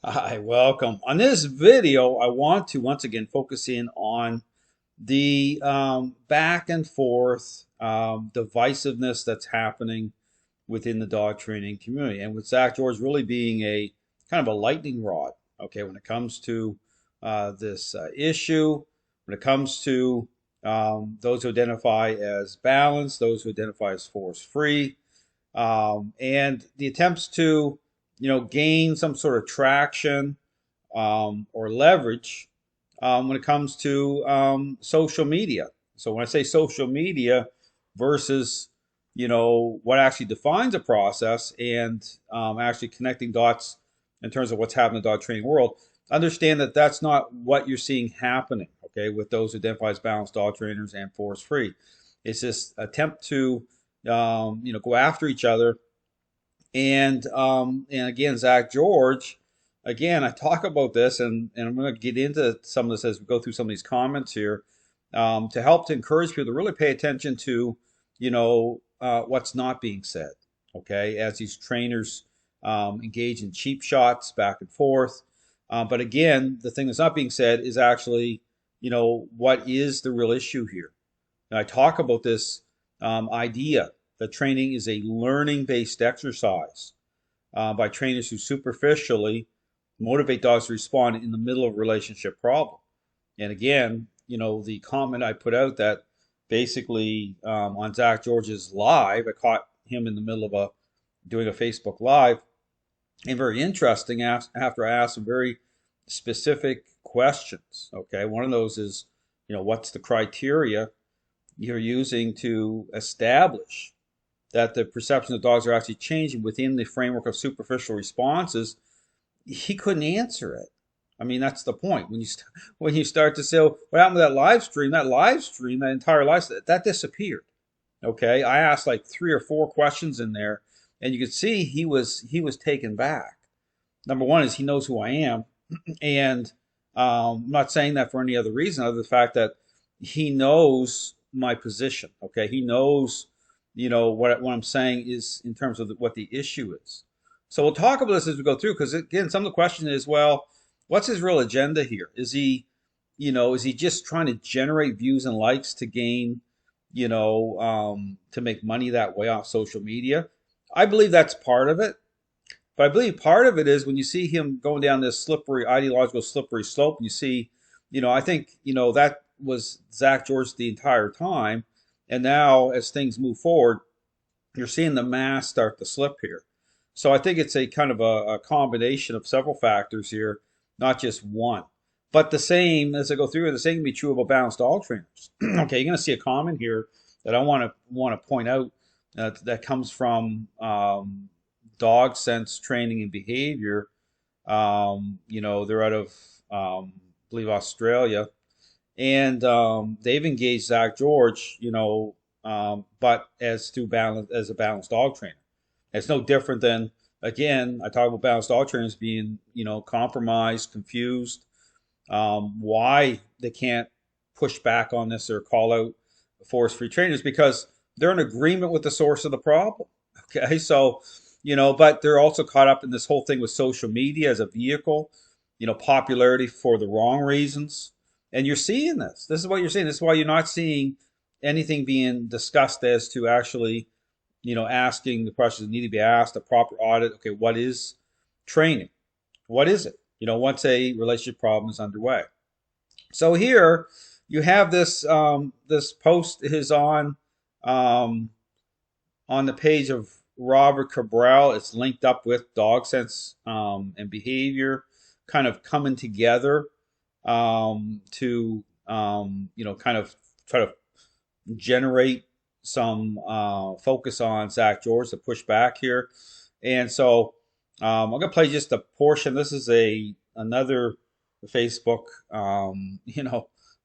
Hi, welcome. On this video, I want to once again focus in on the back and forth divisiveness that's happening within the dog training community, and with Zach George really being a kind of a lightning rod. Okay, when it comes to this issue, when it comes to those who identify as balanced, those who identify as force-free, and the attempts to, gain some sort of traction or leverage when it comes to social media. So when I say social media versus, what actually defines a process and actually connecting dots in terms of what's happening in the dog training world, understand that that's not what you're seeing happening. Okay, with those who identify as balanced dog trainers and force free, it's this attempt to go after each other. And again, Zach George, again, I talk about this, and I'm going to get into some of this as we go through some of these comments here, to help to encourage people to really pay attention to, what's not being said. Okay, as these trainers engage in cheap shots back and forth. But again, the thing that's not being said is actually, what is the real issue here? And I talk about this idea that training is a learning-based exercise by trainers who superficially motivate dogs to respond in the middle of a relationship problem. And again, the comment I put out that basically on Zach George's live, I caught him in the middle of doing a Facebook live, and very interesting after I asked some very specific questions. Okay, one of those is, what's the criteria you're using to establish that the perception of dogs are actually changing within the framework of superficial responses? He couldn't answer it. I mean, that's the point. When you start to say, oh, what happened to that live stream? That entire live stream, that disappeared. Okay, I asked like 3 or 4 questions in there, and you could see he was taken back. Number one is he knows who I am, and I'm not saying that for any other reason other than the fact that he knows my position. Okay, he knows, what I'm saying is in terms of what the issue is. So we'll talk about this as we go through, because again, some of the question is, well, what's his real agenda here? Is he just trying to generate views and likes to gain, to make money that way off social media? I believe that's part of it. But I believe part of it is when you see him going down this slippery, ideological slippery slope, and you see, I think, that was Zach George the entire time. And now as things move forward, you're seeing the mask start to slip here. So I think it's a kind of a combination of several factors here, not just one. But the same, as I go through it, the same can be true about balanced dog trainers. Okay, you're going to see a comment here that I want to point out that comes from dog sense training and behavior. They're out of, I believe, Australia, and they've engaged Zach George, but as a balanced dog trainer. It's no different than, again, I talk about balanced dog trainers being, compromised, confused, why they can't push back on this or call out force-free trainers, because they're in agreement with the source of the problem. Okay, so, but they're also caught up in this whole thing with social media as a vehicle, popularity for the wrong reasons. And you're seeing this. This is what you're seeing. This is why you're not seeing anything being discussed as to actually, asking the questions that need to be asked, a proper audit. Okay, what is training? What is it? Once a relationship problem is underway. So here you have this post is on the page of Robert Cabral. It's linked up with dog sense and behavior, kind of coming together to kind of try to generate some focus on Zach George to push back here. And so I'm gonna play just a portion. This is another Facebook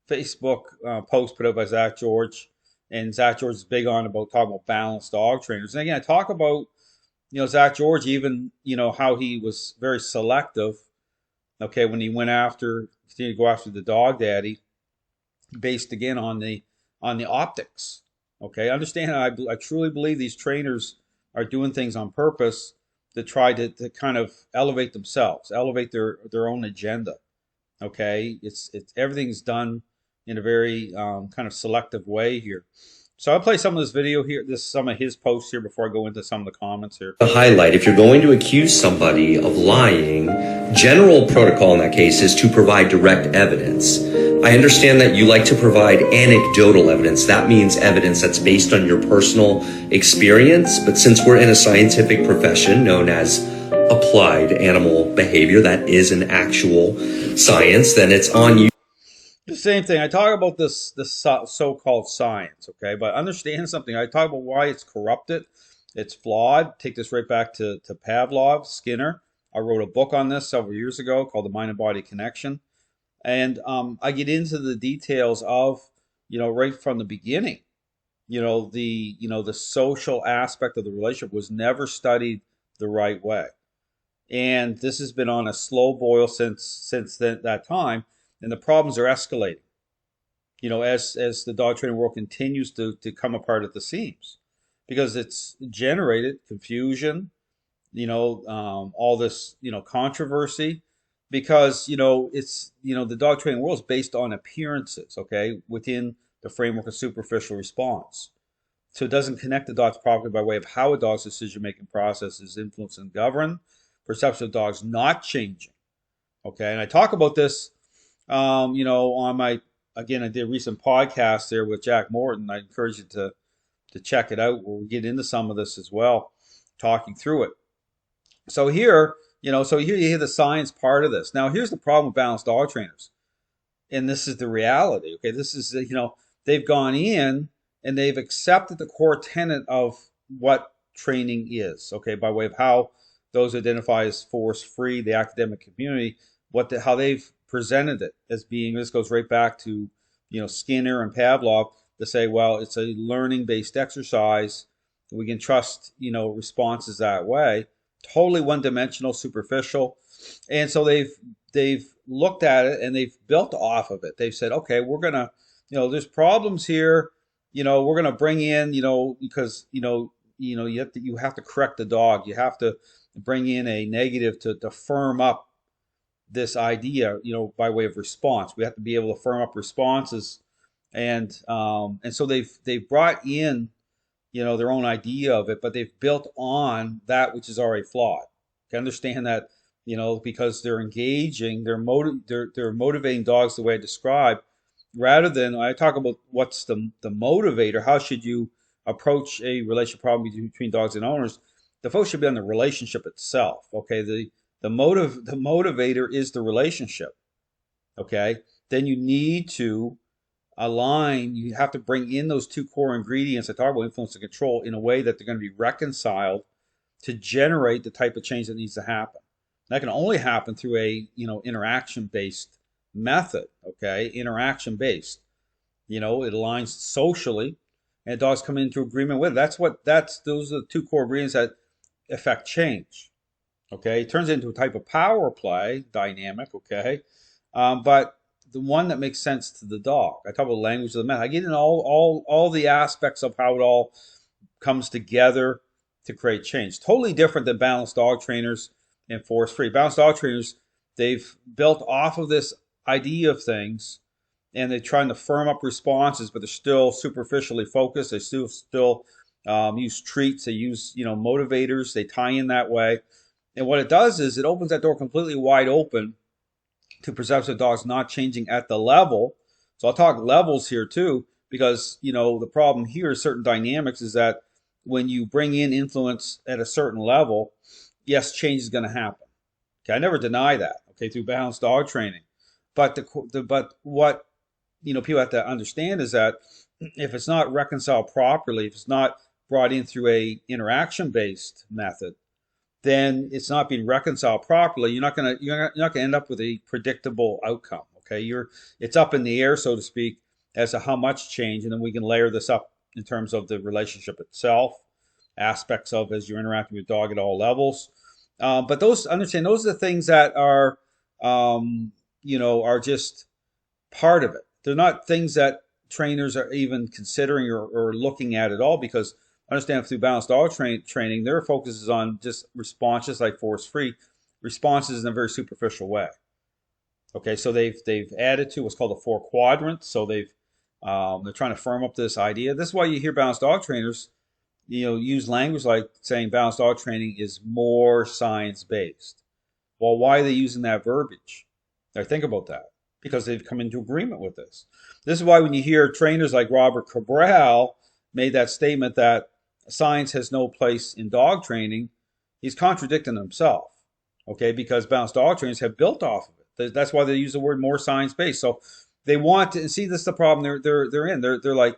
Facebook post put up by Zach George, and Zach George is big on about talking about balanced dog trainers. And again, I talk about, Zach George, even, how he was very selective. Okay, when he continued to go after the dog daddy, based again on the optics. Okay, understand, I truly believe these trainers are doing things on purpose that try to kind of elevate themselves, elevate their own agenda. Okay, it's everything's done in a very kind of selective way here. So I'll play some of this video here, some of his posts here before I go into some of the comments here. To highlight, if you're going to accuse somebody of lying, general protocol in that case is to provide direct evidence. I understand that you like to provide anecdotal evidence. That means evidence that's based on your personal experience. But since we're in a scientific profession known as applied animal behavior, that is an actual science, then it's on you. The same thing. I talk about this so-called science, okay? But understand something. I talk about why it's corrupted, it's flawed. Take this right back to Pavlov, Skinner. I wrote a book on this several years ago called The Mind and Body Connection, and I get into the details of, right from the beginning. The social aspect of the relationship was never studied the right way, and this has been on a slow boil since that time, and the problems are escalating. As the dog training world continues to come apart at the seams, because it's generated confusion, all this controversy, because it's the dog training world is based on appearances, okay, within the framework of superficial response. So it doesn't connect the dots properly by way of how a dog's decision-making process is influenced and governed, perception of dogs not changing. Okay, and I talk about this, on my, again, I did a recent podcast there with Jack Morton. I encourage you to check it out, where we get into some of this as well, talking through it. So here, so here you hear the science part of this. Now, here's the problem with balanced dog trainers, and this is the reality. Okay, this is they've gone in and they've accepted the core tenet of what training is. Okay, by way of how those identify as force-free, the academic community, how they've presented it as being. This goes right back to Skinner and Pavlov, to say, well, it's a learning-based exercise. We can trust responses that way. Totally one-dimensional, superficial, and so they've looked at it and they've built off of it. They've said, okay, we're gonna, there's problems here. We're gonna bring in, because you have to correct the dog. You have to bring in a negative to firm up this idea, by way of response. We have to be able to firm up responses, and so they've brought in their own idea of it, but they've built on that which is already flawed. You understand that, because they're engaging, they're motivating dogs the way I described, rather than, I talk about what's the motivator. How should you approach a relationship problem between dogs and owners? The focus should be on the relationship itself. Okay, the motivator is the relationship. Okay, then you need to align. You have to bring in those two core ingredients that talk about influence and control in a way that they're going to be reconciled to generate the type of change that needs to happen. That can only happen through a interaction based method. Okay, interaction based. It aligns socially, and dogs come into agreement with it. Those are the two core ingredients that affect change. Okay, it turns into a type of power play dynamic. Okay, but the one that makes sense to the dog. I talk about the language of the method. I get into all the aspects of how it all comes together to create change. Totally different than balanced dog trainers and force free. Balanced dog trainers, they've built off of this idea of things, and they're trying to firm up responses, but they're still superficially focused. They still use treats. They use motivators. They tie in that way. And what it does is it opens that door completely wide open to perception of dogs not changing at the level. So I'll talk levels here too, because the problem here is certain dynamics is that when you bring in influence at a certain level, yes, change is going to happen. Okay, I never deny that. Okay, through balanced dog training, but what people have to understand is that if it's not reconciled properly, if it's not brought in through a interaction based method, then it's not being reconciled properly. You're not gonna end up with a predictable outcome. Okay, it's up in the air, so to speak, as to how much change, and then we can layer this up in terms of the relationship itself, aspects of as you're interacting with dog at all levels. But those are the things that are are just part of it. They're not things that trainers are even considering or looking at all, because understand through balanced dog training, their focus is on just responses like force free responses in a very superficial way. Okay, so they've added to what's called the four quadrants. So they're trying to firm up this idea. This is why you hear balanced dog trainers, use language like saying balanced dog training is more science based. Well, why are they using that verbiage? Now think about that because they've come into agreement with this. This is why when you hear trainers like Robert Cabral made that statement that science has no place in dog training, he's contradicting himself. Okay, because balanced dog trainers have built off of it. That's why they use the word more science based. So they want to see this is the problem they're in. They're like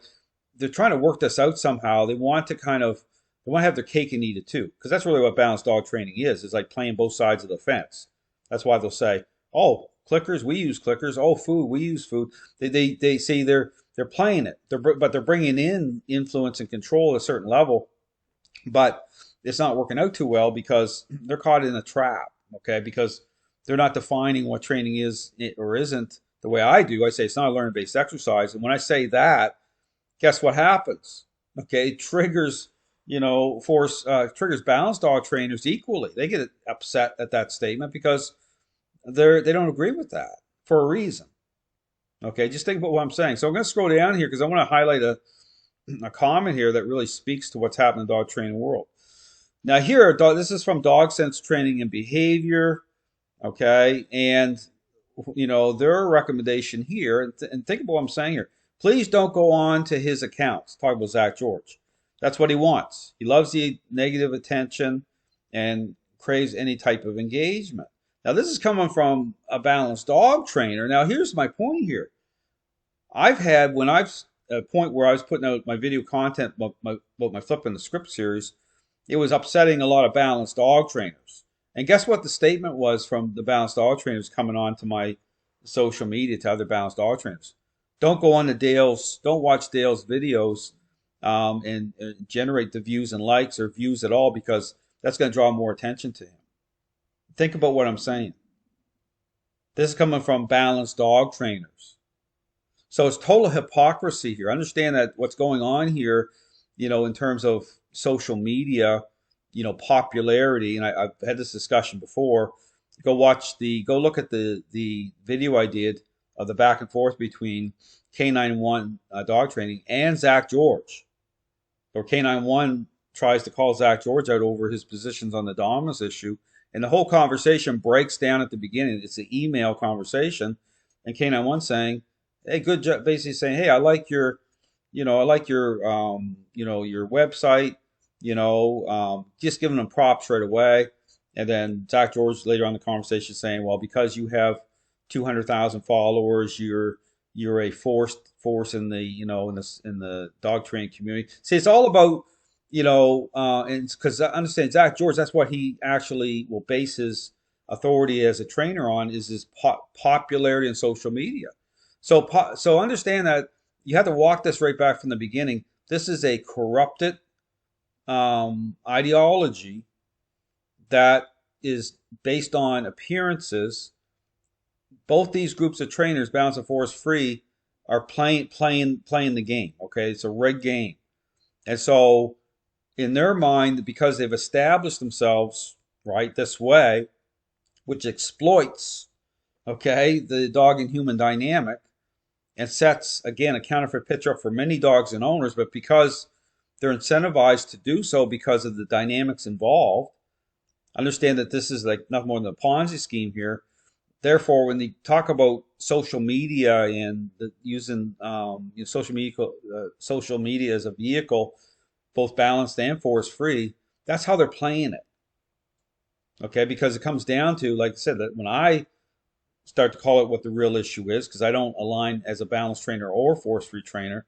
they're trying to work this out somehow. They want to they want to have their cake and eat it too, because that's really what balanced dog training is. It's like playing both sides of the fence. That's why they'll say, "Oh, clickers, we use clickers. Oh, food, we use food." They say they're playing it. But they're bringing in influence and control at a certain level, but it's not working out too well because they're caught in a trap. Okay, because they're not defining what training is or isn't the way I do. I say it's not a learning-based exercise, and when I say that, guess what happens? Okay, it triggers triggers balanced dog trainers equally. They get upset at that statement because they don't agree with that for a reason. Okay, just think about what I'm saying. So I'm going to scroll down here because I want to highlight a comment here that really speaks to what's happening in the dog training world. Now here, this is from Dog Sense Training and Behavior, okay, and their recommendation here, and think about what I'm saying here. Please don't go on to his accounts. Talk about Zach George. That's what he wants. He loves the negative attention and craves any type of engagement. Now this is coming from a balanced dog trainer. Now here's my point here. When I've a point where I was putting out my video content about my flipping the script series, it was upsetting a lot of balanced dog trainers. And guess what the statement was from the balanced dog trainers coming on to my social media to other balanced dog trainers? Don't go on to Dale's, don't watch Dale's videos and generate the views and likes or views at all because that's going to draw more attention to him. Think about what I'm saying. This is coming from balanced dog trainers. So it's total hypocrisy here. Understand that what's going on here, in terms of social media, popularity, and I've had this discussion before. Go look at the video I did of the back and forth between K91 dog training and Zach George. Or K91 tries to call Zach George out over his positions on the dominance issue, and the whole conversation breaks down at the beginning. It's an email conversation, and K91 saying, "Hey, good job," basically saying, "Hey, I like your your website." Just giving them props right away. And then Zach George later on in the conversation saying, well, because you have 200,000 followers, you're a force in the in the dog training community. See, it's all about and because I understand Zach George, that's what he actually will base his authority as a trainer on is his popularity in social media. So understand that you have to walk this right back from the beginning. This is a corrupted ideology that is based on appearances. Both these groups of trainers, Balance and Force Free, are playing the game. Okay, it's a rigged game, and so in their mind, because they've established themselves right this way, which exploits the dog and human dynamic and sets again a counterfeit picture up for many dogs and owners, but because they're incentivized to do so because of the dynamics involved. Understand that this is like nothing more than a Ponzi scheme here. Therefore, when they talk about social media and using social media as a vehicle, both balanced and force free, that's how they're playing it. Okay, because it comes down to, like I said, that when I start to call it what the real issue is, because I don't align as a balanced trainer or force free trainer,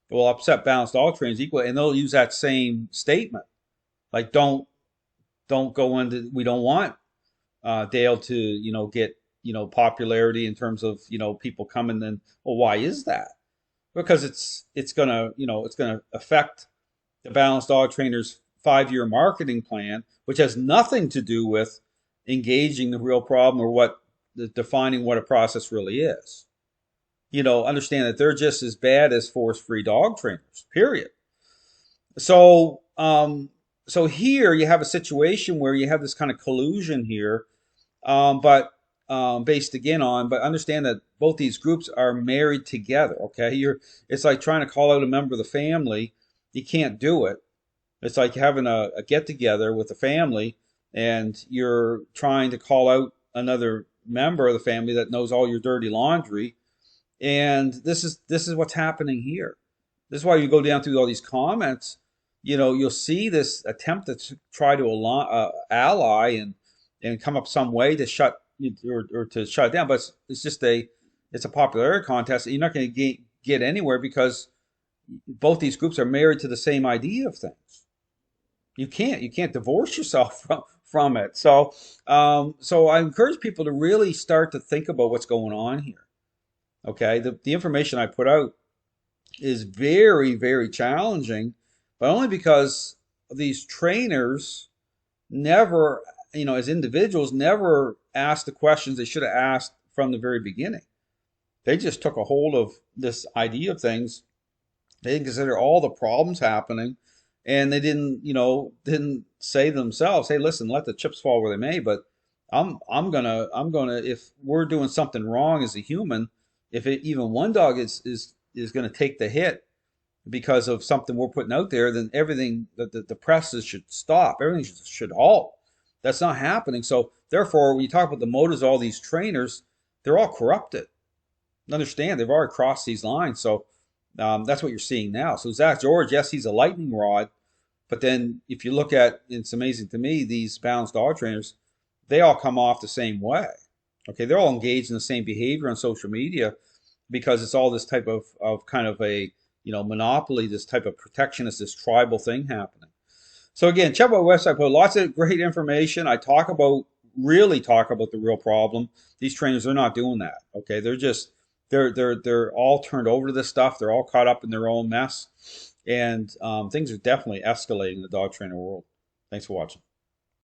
it will upset balanced dog trainers equally, and they'll use that same statement, like don't go into. We don't want Dale to get popularity in terms of people coming. Then, well, why is that? Because it's gonna affect the balanced dog trainer's 5-year marketing plan, which has nothing to do with engaging the real problem or defining what a process really is. Understand that they're just as bad as force-free dog trainers, period. So, so here you have a situation where you have this kind of collusion here, but based again on, but understand that both these groups are married together. Okay, it's like trying to call out a member of the family. You can't do it. It's like having a get together with the family, and you're trying to call out another member of the family that knows all your dirty laundry. And this is what's happening here. This is why you go down through all these comments. You'll see this attempt to try to ally and come up some way to shut or to shut it down. But it's just it's a popularity contest. You're not going to get anywhere because both these groups are married to the same idea of things. You can't divorce yourself from it. So I encourage people to really start to think about what's going on here. Okay, the information I put out is very, very challenging, but only because these trainers never, as individuals, never asked the questions they should have asked from the very beginning. They just took a hold of this idea of things. They didn't consider all the problems happening, and they didn't say to themselves, "Hey, listen, let the chips fall where they may." But I'm gonna if we're doing something wrong as a human, if even one dog is gonna take the hit because of something we're putting out there, then everything the presses should stop. Everything should halt. That's not happening. So therefore, when you talk about the motives of all these trainers, they're all corrupted. Understand they've already crossed these lines. So that's what you're seeing now. So Zach George, yes, he's a lightning rod, but then if you look at, it's amazing to me, these balanced dog trainers, they all come off the same way. Okay, they're all engaged in the same behavior on social media because it's all this type of kind of a monopoly, this type of protectionist, this tribal thing happening. So again, check out my website. I put lots of great information. I really talk about the real problem. These trainers are not doing that. Okay, they're all turned over to this stuff. They're all caught up in their own mess, and things are definitely escalating in the dog trainer world. Thanks for watching.